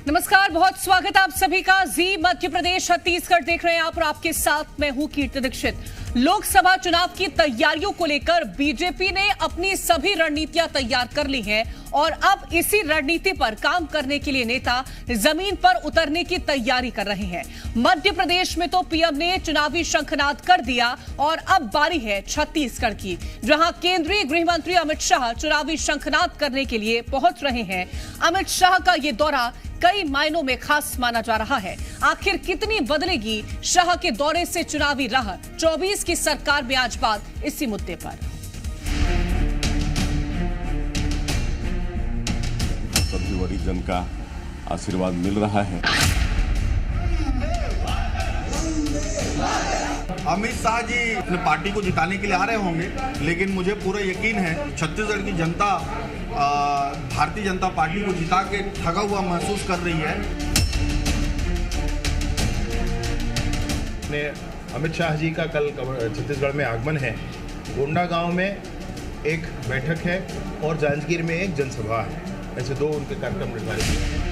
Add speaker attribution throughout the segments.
Speaker 1: नमस्कार, बहुत स्वागत आप सभी का। जी मध्य प्रदेश छत्तीसगढ़ देख रहे हैं आप और आपके साथ मैं हूं कीर्ति दीक्षित। लोकसभा चुनाव की तैयारियों को लेकर बीजेपी ने अपनी सभी रणनीतियां तैयार कर ली हैं और अब इसी रणनीति पर काम करने के लिए नेता जमीन पर उतरने की तैयारी कर रहे हैं। मध्य प्रदेश में तो पीएम ने चुनावी शंखनाद कर दिया और अब बारी है छत्तीसगढ़ की, जहां केंद्रीय गृह मंत्री अमित शाह चुनावी शंखनाद करने के लिए पहुंच रहे हैं। अमित शाह का ये दौरा कई मायनों में खास माना जा रहा है। आखिर कितनी बदलेगी शाह के दौरे से चुनावी राह? 24 की सरकार में आज बात इसी मुद्दे पर।
Speaker 2: सभी वरीय जन का आशीर्वाद मिल रहा है।
Speaker 3: अमित शाह जी अपने पार्टी को जिताने के लिए आ रहे होंगे, लेकिन मुझे पूरा यकीन है छत्तीसगढ़ की जनता भारतीय जनता पार्टी को जिता के ठगा हुआ महसूस कर रही है।
Speaker 4: अमित शाह जी का कल छत्तीसगढ़ में आगमन है। गोंडा गांव में एक बैठक है और जांजगीर में एक जनसभा है। ऐसे दो उनके कार्यक्रम निर्धारित हैं।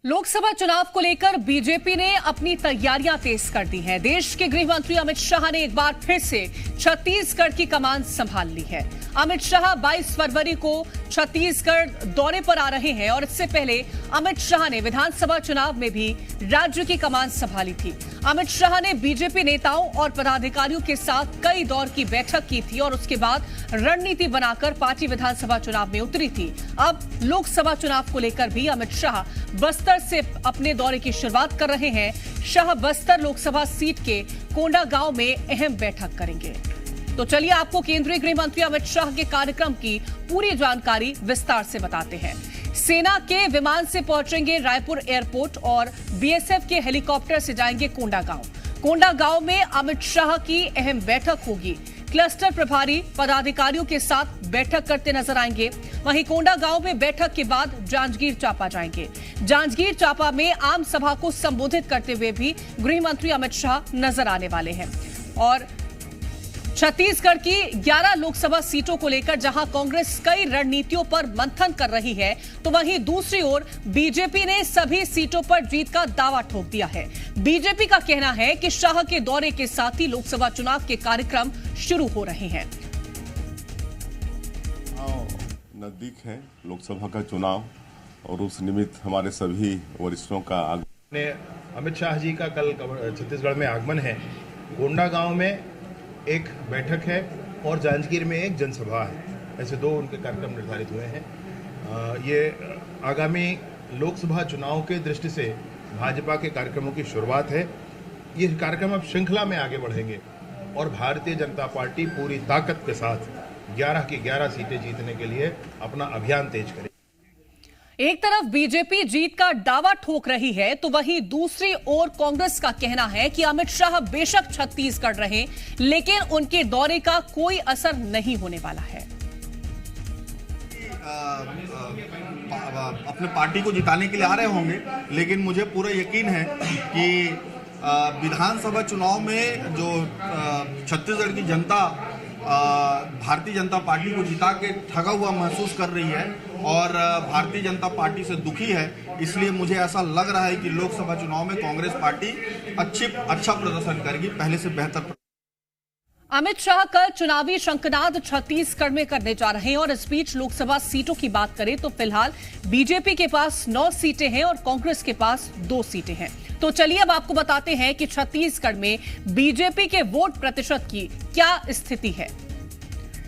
Speaker 1: लोकसभा चुनाव को लेकर बीजेपी ने अपनी तैयारियां तेज कर दी हैं। देश के गृह मंत्री अमित शाह ने एक बार फिर से छत्तीसगढ़ की कमान संभाल ली है। अमित शाह 22 फरवरी को छत्तीसगढ़ दौरे पर आ रहे हैं और इससे पहले अमित शाह ने विधानसभा चुनाव में भी राज्य की कमान संभाली थी। अमित शाह ने बीजेपी नेताओं और पदाधिकारियों के साथ कई दौर की बैठक की थी और उसके बाद रणनीति बनाकर पार्टी विधानसभा चुनाव में उतरी थी। अब लोकसभा चुनाव को लेकर भी अमित शाह बस्तर से अपने दौरे की शुरुआत कर रहे हैं। शाह बस्तर लोकसभा सीट के कोंडा गांव में अहम बैठक करेंगे। तो चलिए आपको केंद्रीय गृह मंत्री अमित शाह के कार्यक्रम की पूरी जानकारी विस्तार से बताते हैं। सेना के विमान से पहुंचेंगे रायपुर एयरपोर्ट और बीएसएफ के हेलीकॉप्टर से जाएंगे कोंडा गांव। कोंडा गांव में अमित शाह की अहम बैठक होगी। क्लस्टर प्रभारी पदाधिकारियों के साथ बैठक करते नजर आएंगे। वहीं कोंडा गांव में बैठक के बाद जांजगीर चांपा जाएंगे। जांजगीर चांपा में आम सभा को संबोधित करते हुए भी गृह मंत्री अमित शाह नजर आने वाले हैं। और छत्तीसगढ़ की 11 लोकसभा सीटों को लेकर जहां कांग्रेस कई रणनीतियों पर मंथन कर रही है, तो वहीं दूसरी ओर बीजेपी ने सभी सीटों पर जीत का दावा ठोक दिया है। बीजेपी का कहना है कि शाह के दौरे के साथ ही लोकसभा चुनाव के कार्यक्रम शुरू हो रहे हैं।
Speaker 2: नजदीक है लोकसभा का चुनाव और उस निमित्त हमारे सभी वरिष्ठों का
Speaker 4: अमित शाह जी का कल छत्तीसगढ़ में आगमन है। गोंडा गांव में एक बैठक है और जांजगीर में एक जनसभा है। ऐसे दो उनके कार्यक्रम निर्धारित हुए हैं। ये आगामी लोकसभा चुनाव के दृष्टि से भाजपा के कार्यक्रमों की शुरुआत है। ये कार्यक्रम अब श्रृंखला में आगे बढ़ेंगे और भारतीय जनता पार्टी पूरी ताकत के साथ 11 की 11 सीटें जीतने के लिए अपना अभियान तेज करेगी।
Speaker 1: एक तरफ बीजेपी जीत का दावा ठोक रही है, तो वहीं दूसरी ओर कांग्रेस का कहना है कि अमित शाह बेशक छत्तीसगढ़ रहे, लेकिन उनके दौरे का कोई असर नहीं होने वाला है।
Speaker 3: अपने पार्टी को जिताने के लिए आ रहे होंगे, लेकिन मुझे पूरा यकीन है कि विधानसभा चुनाव में जो छत्तीसगढ़ की जनता भारतीय जनता पार्टी को जिता के ठगा हुआ महसूस कर रही है और भारतीय जनता पार्टी से दुखी है। इसलिए मुझे ऐसा लग रहा है कि लोकसभा चुनाव में कांग्रेस पार्टी अच्छा प्रदर्शन करेगी, पहले से बेहतर।
Speaker 1: अमित शाह कल चुनावी शंखनाद छत्तीसगढ़ में करने जा रहे हैं और इस बीच लोकसभा सीटों की बात करें तो फिलहाल बीजेपी के पास 9 सीटें हैं और कांग्रेस के पास 2 सीटें हैं। तो चलिए अब आपको बताते हैं कि छत्तीसगढ़ में बीजेपी के वोट प्रतिशत की क्या स्थिति है।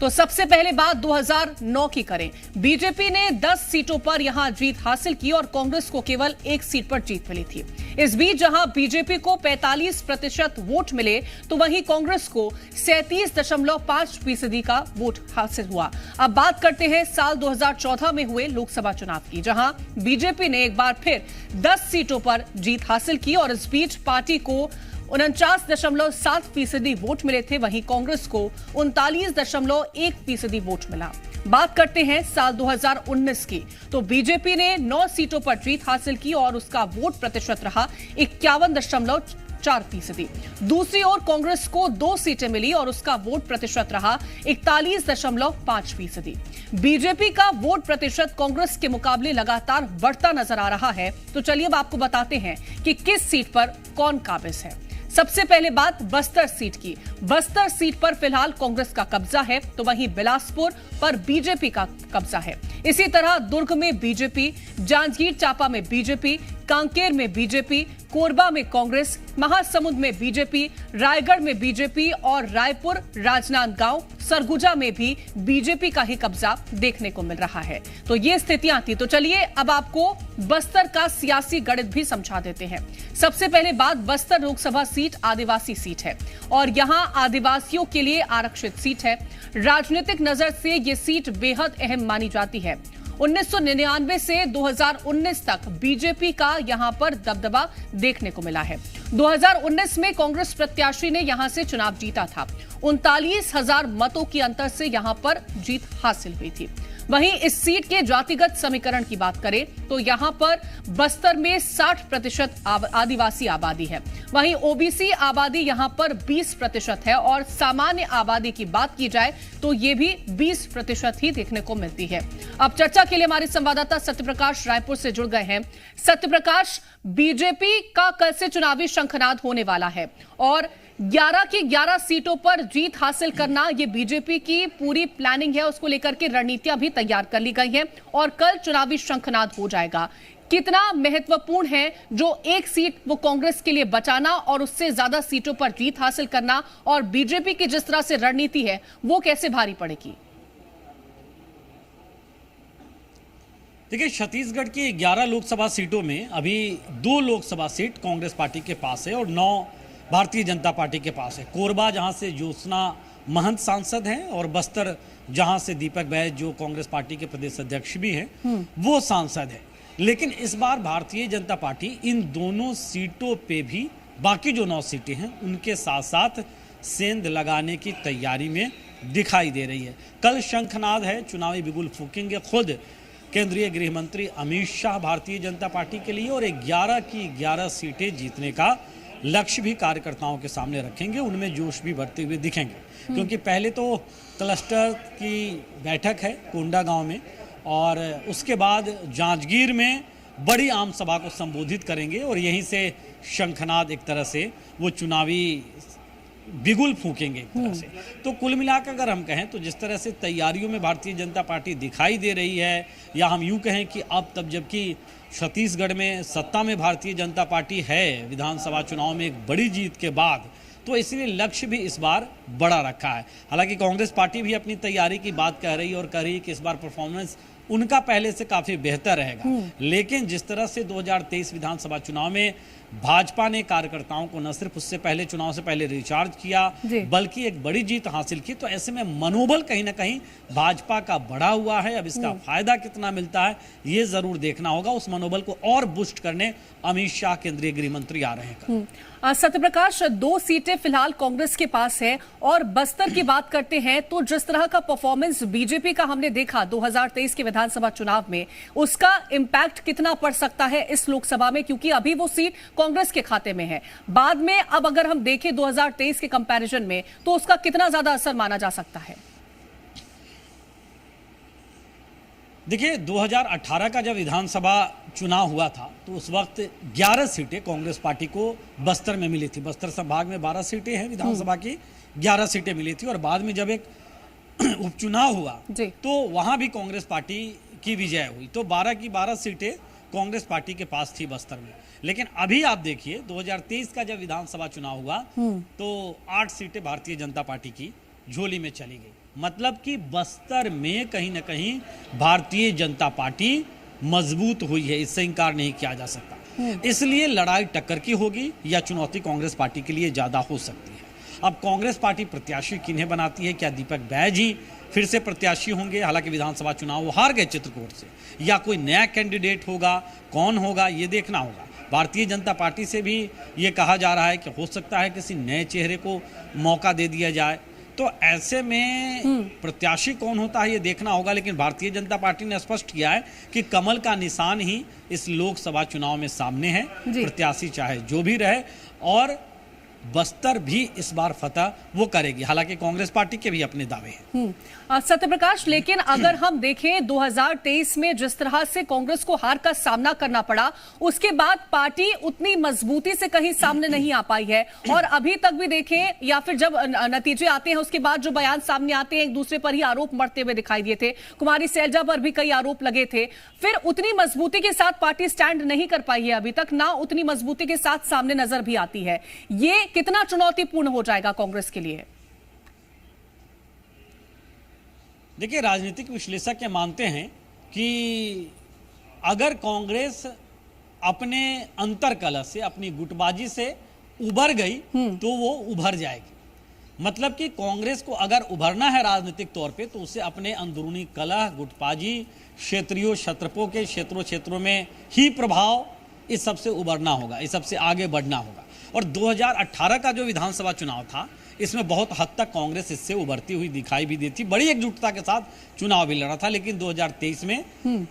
Speaker 1: तो सबसे पहले बात 2009 की करें। बीजेपी ने 10 सीटों पर यहां जीत हासिल की और कांग्रेस को केवल 1 सीट पर जीत मिली थी। इस बीच जहां बीजेपी को 45% वोट मिले, तो वहीं कांग्रेस को 37.5% का वोट हासिल हुआ। अब बात करते हैं साल 2014 में हुए लोकसभा चुनाव की, जहां बीजेपी ने एक बार फिर 10 सीटों पर जीत हासिल की और इस बीच पार्टी को 49.7% वोट मिले थे। वहीं कांग्रेस को 39.1% वोट मिला। बात करते हैं साल 2019 की, तो बीजेपी ने 9 सीटों पर जीत हासिल की और उसका वोट प्रतिशत रहा 51.4%। 4%। दूसरी ओर कांग्रेस को 2 सीटें मिली और उसका वोट प्रतिशत रहा 41.5%। बीजेपी का वोट प्रतिशत कांग्रेस के मुकाबले लगातार बढ़ता नजर आ रहा है। तो चलिए अब आपको बताते हैं कि किस सीट पर कौन काबिज है। सबसे पहले बात बस्तर सीट की। बस्तर सीट पर फिलहाल कांग्रेस का कब्जा है, तो वहीं बिलासपुर पर बीजेपी का कब्जा है। इसी तरह दुर्ग में बीजेपी, जांजगीर चांपा में बीजेपी, कांकेर में बीजेपी, कोरबा में कांग्रेस, महासमुंद में बीजेपी, रायगढ़ में बीजेपी और रायपुर, राजनांदगांव, सरगुजा में भी बीजेपी का ही कब्जा देखने को मिल रहा है। तो ये स्थितियां थी। तो चलिए अब आपको बस्तर का सियासी गणित भी समझा देते हैं। सबसे पहले बात, बस्तर लोकसभा सीट आदिवासी सीट है और यहां आदिवासियों के लिए आरक्षित सीट है। राजनीतिक नजर से यह सीट बेहद अहम मानी जाती है। 1999 से 2019 तक बीजेपी का यहां पर दबदबा देखने को मिला है। 2019 में कांग्रेस प्रत्याशी ने यहां से चुनाव जीता था। 39,000 मतों की अंतर से यहां पर जीत हासिल हुई थी। वहीं इस सीट के जातिगत समीकरण की बात करें तो यहां पर बस्तर में 60% आदिवासी आबादी है, वहीं ओबीसी आबादी यहां पर 20% है और सामान्य आबादी की बात की जाए तो ये भी 20% ही देखने को मिलती है। अब चर्चा के लिए हमारे संवाददाता सत्यप्रकाश रायपुर से जुड़ गए हैं। सत्यप्रकाश, बीजेपी का कल से चुनावी शंखनाद होने वाला है और 11 की 11 सीटों पर जीत हासिल करना ये बीजेपी की पूरी प्लानिंग है। उसको लेकर के रणनीतियां भी तैयार कर ली गई हैं और कल चुनावी शंखनाद हो जाएगा। कितना महत्वपूर्ण है जो एक सीट वो कांग्रेस के लिए बचाना और उससे ज्यादा सीटों पर जीत हासिल करना, और बीजेपी की जिस तरह से रणनीति है वो कैसे भारी पड़ेगी?
Speaker 5: देखिए, छत्तीसगढ़ की 11 लोकसभा सीटों में अभी 2 लोकसभा सीट कांग्रेस पार्टी के पास है और 9 भारतीय जनता पार्टी के पास है। कोरबा जहां से ज्योत्सना महंत सांसद हैं और बस्तर जहां से दीपक बैज जो कांग्रेस पार्टी के प्रदेश अध्यक्ष भी हैं वो सांसद है। लेकिन इस बार भारतीय जनता पार्टी इन दोनों सीटों पे भी बाकी जो 9 सीटें हैं उनके साथ साथ सेंध लगाने की तैयारी में दिखाई दे रही है। कल शंखनाद है, चुनावी बिगुल फूकेंगे खुद केंद्रीय गृह मंत्री अमित शाह भारतीय जनता पार्टी के लिए, और 11 की 11 सीटें जीतने का लक्ष्य भी कार्यकर्ताओं के सामने रखेंगे। उनमें जोश भी बढ़ते हुए दिखेंगे क्योंकि पहले तो क्लस्टर की बैठक है कोंडागांव में और उसके बाद जांजगीर में बड़ी आम सभा को संबोधित करेंगे और यहीं से शंखनाद एक तरह से वो चुनावी बिगुल फूकेंगे एक तरह से। तो कुल मिलाकर अगर हम कहें तो जिस तरह से तैयारियों में भारतीय जनता पार्टी दिखाई दे रही है, या हम यूं कहें कि अब तब जबकि छत्तीसगढ़ में सत्ता में भारतीय जनता पार्टी है विधानसभा चुनाव में एक बड़ी जीत के बाद, तो इसलिए लक्ष्य भी इस बार बड़ा रखा है। हालांकि कांग्रेस पार्टी भी अपनी तैयारी की बात कह रही है और कह रही है कि इस बार परफॉर्मेंस उनका पहले से काफी बेहतर रहेगा। लेकिन जिस तरह से 2023 विधानसभा चुनाव में भाजपा ने कार्यकर्ताओं को न सिर्फ उससे पहले चुनाव से पहले रिचार्ज किया बल्कि एक बड़ी जीत हासिल की, तो ऐसे में मनोबल कहीं ना कहीं भाजपा का बढ़ा हुआ है। अब इसका फायदा कितना मिलता है ये जरूर देखना होगा। उस मनोबल को और बूस्ट करने अमित शाह केंद्रीय गृह मंत्री आ रहे हैं।
Speaker 1: सत्यप्रकाश, 2 सीटें फिलहाल कांग्रेस के पास है और बस्तर की बात करते हैं तो जिस तरह का परफॉर्मेंस बीजेपी का हमने देखा 2023 के विधानसभा चुनाव में, उसका इंपैक्ट कितना पड़ सकता है इस लोकसभा में, क्योंकि अभी वो सीट कांग्रेस के खाते में है। बाद में अब अगर हम देखें 2023 के कंपैरिजन में तो उसका कितना ज्यादा असर माना जा सकता है?
Speaker 5: देखिए, 2018 का जब विधानसभा चुनाव हुआ था तो उस वक्त 11 सीटें कांग्रेस पार्टी को बस्तर में मिली थी। बस्तर संभाग में 12 सीटें हैं विधानसभा की, 11 सीटें मिली थी और बाद में जब एक उपचुनाव हुआ तो वहां भी कांग्रेस पार्टी की विजय हुई। तो 12 की 12 सीटें कांग्रेस पार्टी के पास थी बस्तर में। लेकिन अभी आप देखिए 2023 का जब विधानसभा चुनाव हुआ तो 8 सीटें भारतीय जनता पार्टी की झोली में चली गई। मतलब कि बस्तर में कहीं ना कहीं भारतीय जनता पार्टी मजबूत हुई है, इससे इंकार नहीं किया जा सकता। इसलिए लड़ाई टक्कर की होगी या चुनौती कांग्रेस पार्टी के लिए ज्यादा हो सकती है। अब कांग्रेस पार्टी प्रत्याशी किन्हें बनाती है? क्या दीपक बैज ही फिर से प्रत्याशी होंगे? हालांकि विधानसभा चुनाव वो हार गए चित्रकूट से, या कोई नया कैंडिडेट होगा? कौन होगा ये देखना होगा। भारतीय जनता पार्टी से भी ये कहा जा रहा है कि हो सकता है किसी नए चेहरे को मौका दे दिया जाए। तो ऐसे में प्रत्याशी कौन होता है ये देखना होगा। लेकिन भारतीय जनता पार्टी ने स्पष्ट किया है कि कमल का निशान ही इस लोकसभा चुनाव में सामने है, प्रत्याशी चाहे जो भी रहे। और बस्तर भी इस बार फतह वो करेगी। हालांकि कांग्रेस पार्टी के भी अपने दावे हैं।
Speaker 1: सत्यप्रकाश, लेकिन अगर हम देखें 2023 में जिस तरह से कांग्रेस को हार का सामना करना पड़ा, उसके बाद पार्टी उतनी मजबूती से कहीं सामने नहीं आ पाई है। और अभी तक भी देखें या फिर जब नतीजे आते हैं उसके बाद जो बयान सामने आते हैं, एक दूसरे पर ही आरोप मढ़ते हुए दिखाई दिए थे। कुमारी सैलजा पर भी कई आरोप लगे थे। फिर उतनी मजबूती के साथ पार्टी स्टैंड नहीं कर पाई है अभी तक, ना उतनी मजबूती के साथ सामने नजर भी आती है। ये कितना चुनौतीपूर्ण हो जाएगा कांग्रेस के लिए?
Speaker 5: देखिए, राजनीतिक विश्लेषक ये मानते हैं कि अगर कांग्रेस अपने अंतरकलह से, अपनी गुटबाजी से उभर गई तो वो उभर जाएगी। मतलब कि कांग्रेस को अगर उभरना है राजनीतिक तौर पे तो उसे अपने अंदरूनी कलह, गुटबाजी, क्षेत्रीय क्षत्रपों के क्षेत्रों में ही प्रभाव, इस सबसे उभरना होगा, इस सबसे आगे बढ़ना होगा। और 2018 का जो विधानसभा चुनाव था, इसमें बहुत हद तक कांग्रेस इससे उभरती हुई दिखाई भी दी थी, बड़ी एकजुटता के साथ चुनाव भी लड़ा था। लेकिन 2023 में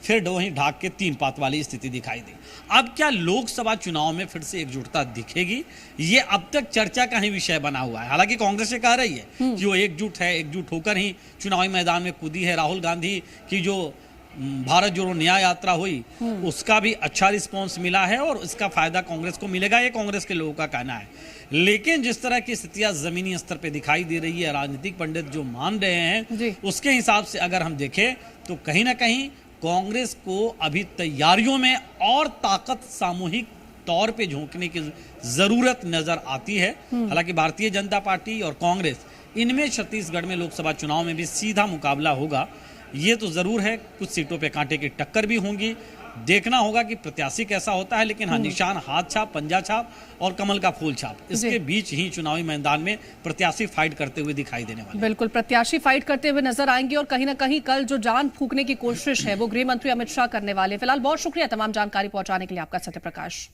Speaker 5: फिर वहीं ढाक के तीन पात वाली स्थिति दिखाई दी। अब क्या लोकसभा चुनाव में फिर से एकजुटता दिखेगी? ये अब तक चर्चा का ही विषय बना हुआ है। हालांकि कांग्रेस ये कह रही है कि वो एकजुट है, एकजुट होकर ही चुनावी मैदान में कूदी है। राहुल गांधी की जो भारत जोड़ो न्याय यात्रा हुई, उसका भी अच्छा रिस्पांस मिला है और इसका फायदा कांग्रेस को मिलेगा, ये कांग्रेस के लोगों का कहना है। लेकिन जिस तरह की स्थितियां जमीनी स्तर पे दिखाई दे रही है, राजनीतिक पंडित जो मान रहे हैं, उसके हिसाब से अगर हम देखें तो कहीं ना कहीं कांग्रेस को अभी तैयारियों में और ताकत सामूहिक तौर पे झोंकने की जरूरत नजर आती है। हालांकि भारतीय जनता पार्टी और कांग्रेस, इनमें छत्तीसगढ़ में लोकसभा चुनाव में भी सीधा मुकाबला होगा, ये तो जरूर है। कुछ सीटों पे कांटे की टक्कर भी होंगी, देखना होगा कि प्रत्याशी कैसा होता है। लेकिन हाँ, निशान हाथ छाप, पंजा छाप और कमल का फूल छाप, इसके बीच ही चुनावी मैदान में प्रत्याशी फाइट करते हुए दिखाई देने वाले।
Speaker 1: बिल्कुल, प्रत्याशी फाइट करते हुए नजर आएंगे और कहीं ना कहीं कल जो जान फूंकने की कोशिश है वो गृह मंत्री अमित शाह करने वाले। फिलहाल बहुत शुक्रिया तमाम जानकारी पहुंचाने के लिए आपका, सत्यप्रकाश।